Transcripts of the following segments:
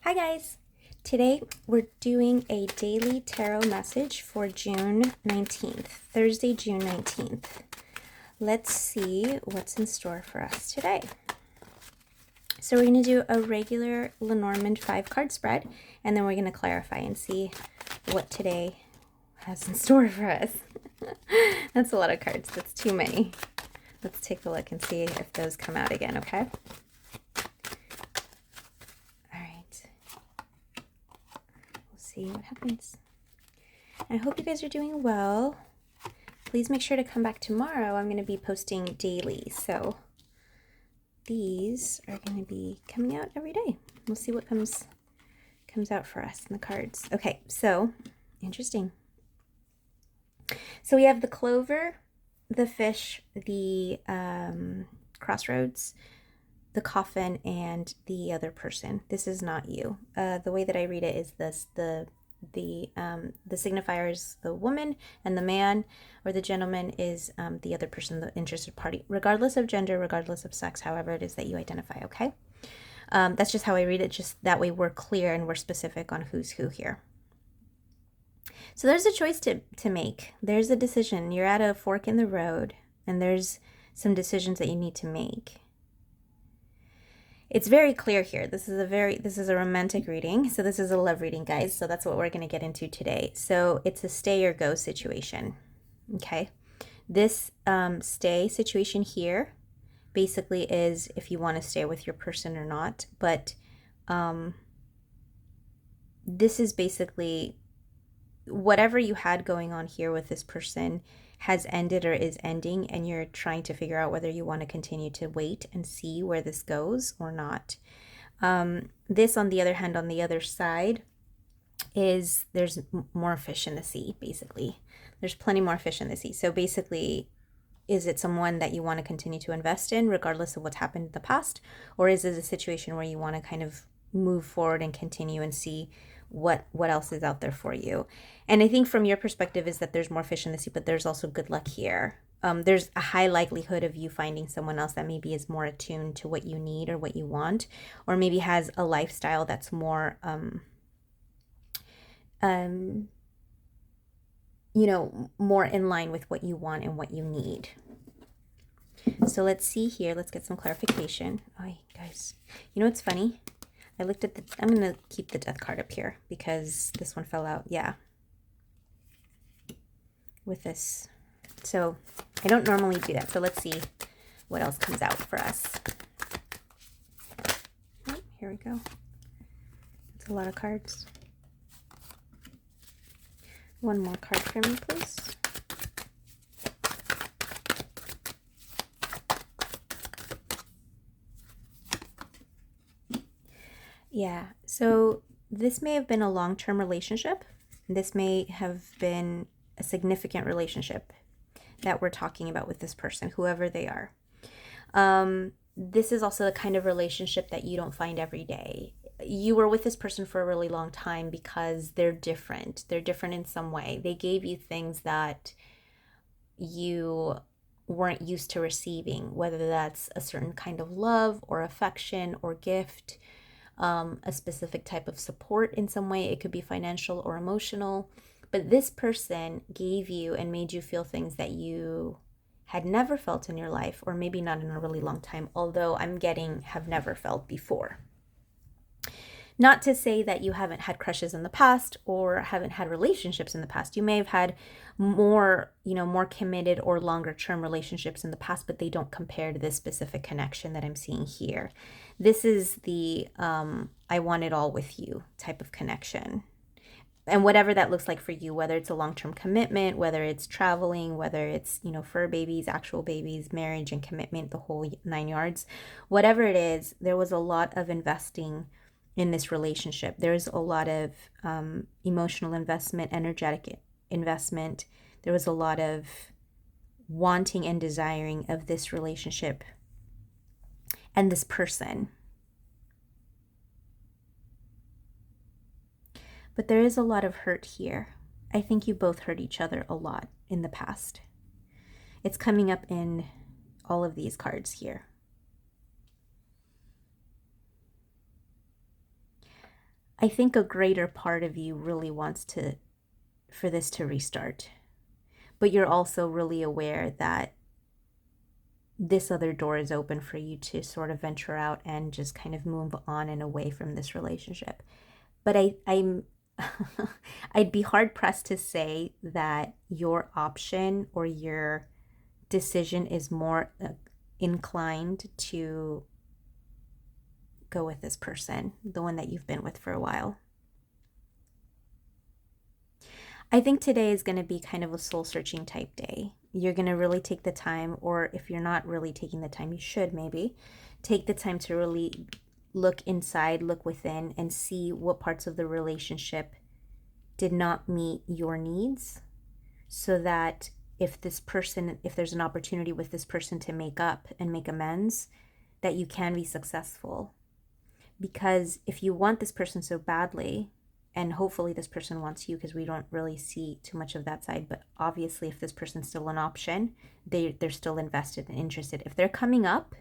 Hi guys! Today we're doing a daily tarot message for June 19th, Thursday, June 19th. Let's see what's in store for us today. So we're going to do a regular Lenormand 5-card spread, and then we're going to clarify and see what today has in store for us. That's a lot of cards. That's too many. Let's take a look and see if those come out again, okay? See what happens. I hope you guys are doing well. Please make sure to come back tomorrow. I'm going to be posting daily, so these are going to be coming out every day. We'll see what comes out for us in the cards. Okay, so interesting. So we have the clover, the fish, the crossroads, the coffin, and the other person. This is not you. The way that I read it is this: the signifier is the woman, and the man or the gentleman is the other person, the interested party, regardless of gender, regardless of sex, however it is that you identify. Okay, that's just how I read it. Just that way we're clear and we're specific on who's who here. So there's a choice to make. There's a decision. You're at a fork in the road, and there's some decisions that you need to make. It's very clear here. This is a romantic reading. So this is a love reading, guys. So that's what we're going to get into today. So it's a stay or go situation. Okay. This stay situation here basically is if you want to stay with your person or not. But this is basically whatever you had going on here with this person has ended or is ending, and you're trying to figure out whether you want to continue to wait and see where this goes or not. This, on the other hand, on the other side, is there's more fish in the sea, basically. There's plenty more fish in the sea. So basically, is it someone that you want to continue to invest in regardless of what's happened in the past? Or is it a situation where you want to kind of move forward and continue and see what else is out there for you? And I think from your perspective is that there's more fish in the sea, but there's also good luck here. There's a high likelihood of you finding someone else that maybe is more attuned to what you need or what you want, or maybe has a lifestyle that's more more in line with what you want and what you need. So let's see here. Let's get some clarification. Oh, guys, you know what's funny? I looked at I'm going to keep the death card up here because this one fell out. Yeah. With this. So I don't normally do that. So let's see what else comes out for us. Oh, here we go. It's a lot of cards. One more card for me, please. Yeah, so this may have been a long-term relationship. This may have been a significant relationship that we're talking about with this person, whoever they are. This is also the kind of relationship that you don't find every day. You were with this person for a really long time because they're different. They're different in some way. They gave you things that you weren't used to receiving, whether that's a certain kind of love or affection or gift, a specific type of support in some way. It could be financial or emotional, but this person gave you and made you feel things that you had never felt in your life, or maybe not in a really long time, although I'm getting have never felt before. Not to say that you haven't had crushes in the past or haven't had relationships in the past. You may have had more committed or longer term relationships in the past, but they don't compare to this specific connection that I'm seeing here. This is the I want it all with you type of connection. And whatever that looks like for you, whether it's a long-term commitment, whether it's traveling, whether it's, fur babies, actual babies, marriage and commitment, the whole 9 yards, whatever it is, there was a lot of investing in this relationship. There's a lot of emotional investment, energetic investment. There was a lot of wanting and desiring of this relationship and this person. But there is a lot of hurt here. I think you both hurt each other a lot in the past. It's coming up in all of these cards here. I think a greater part of you really wants for this to restart. But you're also really aware that this other door is open for you to sort of venture out and just kind of move on and away from this relationship. But I'm I'd be hard pressed to say that your option or your decision is more inclined to go with this person, the one that you've been with for a while. I think today is going to be kind of a soul-searching type day. You're going to really take the time, or if you're not really taking the time, you should maybe take the time to really look inside, look within, and see what parts of the relationship did not meet your needs, so that if there's an opportunity with this person to make up and make amends, that you can be successful. Because if you want this person so badly, and hopefully this person wants you, because we don't really see too much of that side, but obviously if this person's still an option, they're still invested and interested. If they're coming up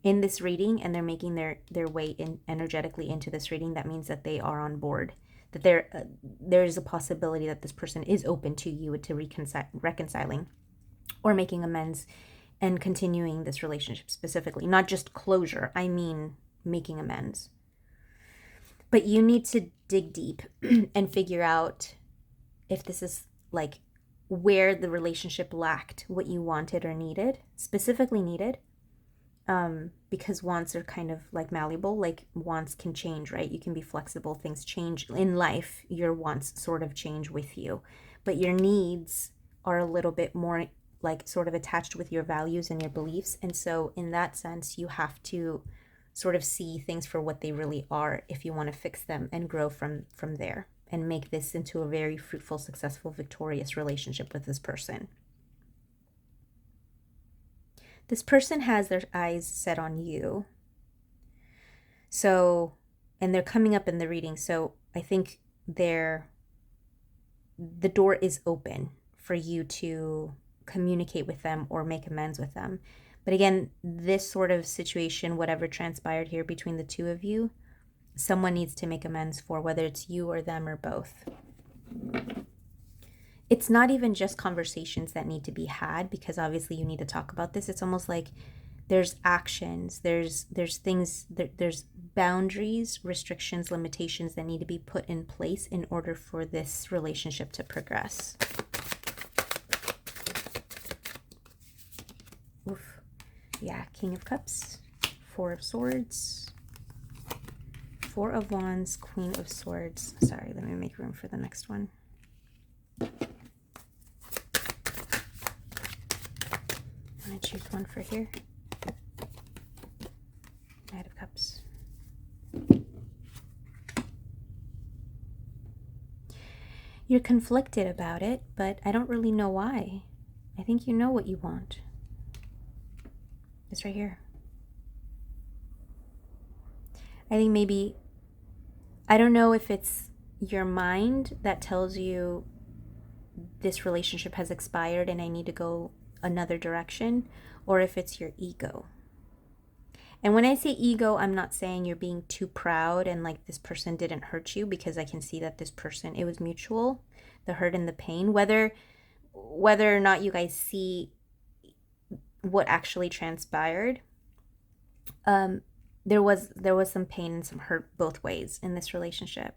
in this reading and they're making their way in energetically into this reading, that means that they are on board, that there is a possibility that this person is open to you, to reconciling or making amends and continuing this relationship specifically. Not just closure, I mean making amends. But you need to dig deep and figure out if this is like where the relationship lacked what you wanted or needed, specifically needed. Because wants are kind of like malleable, like wants can change, right? You can be flexible, things change in life. Your wants sort of change with you, but your needs are a little bit more like sort of attached with your values and your beliefs. And so in that sense, you have to sort of see things for what they really are if you want to fix them and grow from there and make this into a very fruitful, successful, victorious relationship with this person. This person has their eyes set on you. So, and they're coming up in the reading. So I think the door is open for you to communicate with them or make amends with them. But again, this sort of situation, whatever transpired here between the two of you, someone needs to make amends for, whether it's you or them or both. It's not even just conversations that need to be had, because obviously you need to talk about this. It's almost like there's actions, there's things, there's boundaries, restrictions, limitations that need to be put in place in order for this relationship to progress. Oof. Yeah, King of Cups, Four of Swords, Four of Wands, Queen of Swords. Sorry, let me make room for the next one. I'm going to choose one for here. Knight of Cups. You're conflicted about it, but I don't really know why. I think you know what you want. It's right here. I think maybe, I don't know if it's your mind that tells you this relationship has expired and I need to go another direction, or if it's your ego. And when I say ego, I'm not saying you're being too proud and like this person didn't hurt you, because I can see that this person, it was mutual, the hurt and the pain, whether or not you guys see what actually transpired. There was some pain and some hurt both ways in this relationship.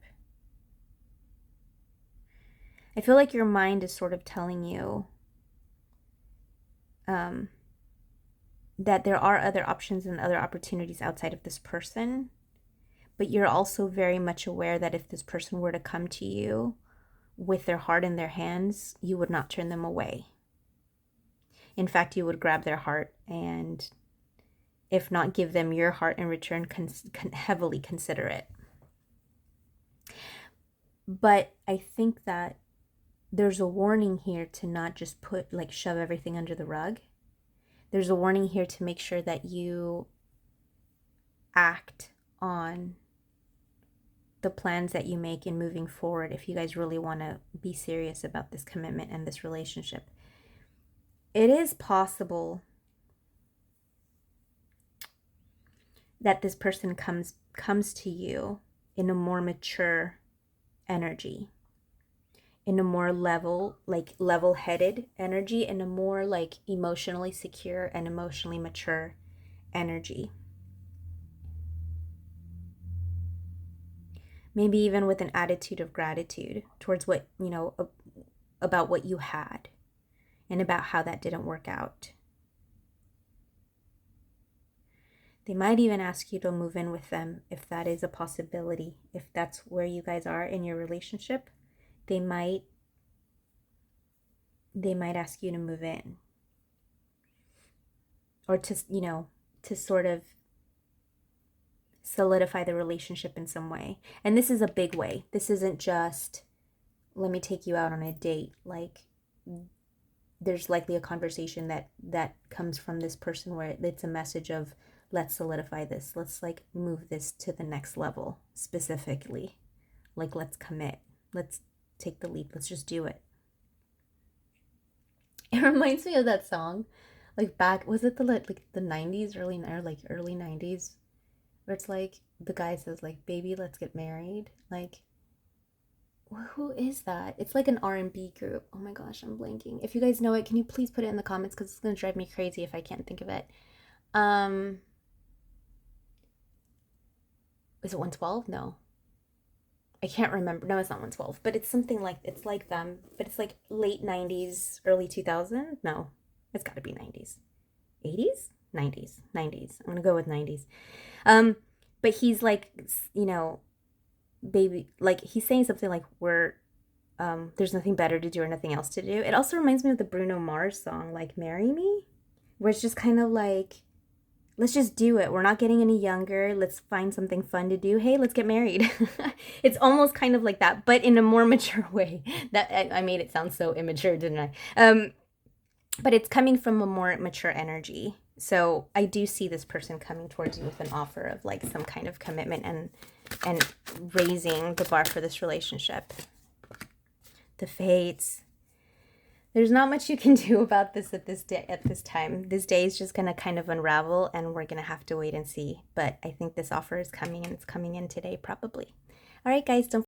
I feel like your mind is sort of telling you that there are other options and other opportunities outside of this person, but you're also very much aware that if this person were to come to you with their heart in their hands, you would not turn them away. In fact, you would grab their heart and, if not give them your heart in return, heavily consider it. But I think that there's a warning here to not just shove everything under the rug. There's a warning here to make sure that you act on the plans that you make in moving forward if you guys really want to be serious about this commitment and this relationship. It is possible that this person comes to you in a more mature energy, in a more level-headed energy, in a more like emotionally secure and emotionally mature energy. Maybe even with an attitude of gratitude towards what, you know, about what you had and about how that didn't work out. They might even ask you to move in with them if that is a possibility. If that's where you guys are in your relationship, they might ask you to move in. Or to, you know, to sort of solidify the relationship in some way. And this is a big way. This isn't just, let me take you out on a date. Like, there's likely a conversation that comes from this person where it's a message of, let's solidify this. Let's like move this to the next level specifically. Like, let's commit. Let's take the leap. Let's just do it. It reminds me of that song, like back, was it the 90s, early 90s, where it's like the guy says like, baby, let's get married. Like, who is that? It's like an R&B group. Oh my gosh, I'm blanking. If you guys know it, can you please put it in the comments, because it's gonna drive me crazy if I can't think of it. Is it 112? No, I can't remember. No, it's not 112, but it's something like, it's like them, but it's like late 90s, early 2000s. No, it's got to be 90s. 80s? 90s. I'm going to go with 90s. But he's like, you know, baby, like he's saying something like, there's nothing better to do or nothing else to do. It also reminds me of the Bruno Mars song, like Marry Me, where it's just kind of like, let's just do it. We're not getting any younger. Let's find something fun to do. Hey, let's get married. It's almost kind of like that, but in a more mature way. That I made it sound so immature, didn't I? But it's coming from a more mature energy. So I do see this person coming towards you with an offer of like some kind of commitment and raising the bar for this relationship. The fates. There's not much you can do about this at this time. This day is just going to kind of unravel, and we're going to have to wait and see. But I think this offer is coming, and it's coming in today probably. All right, guys, don't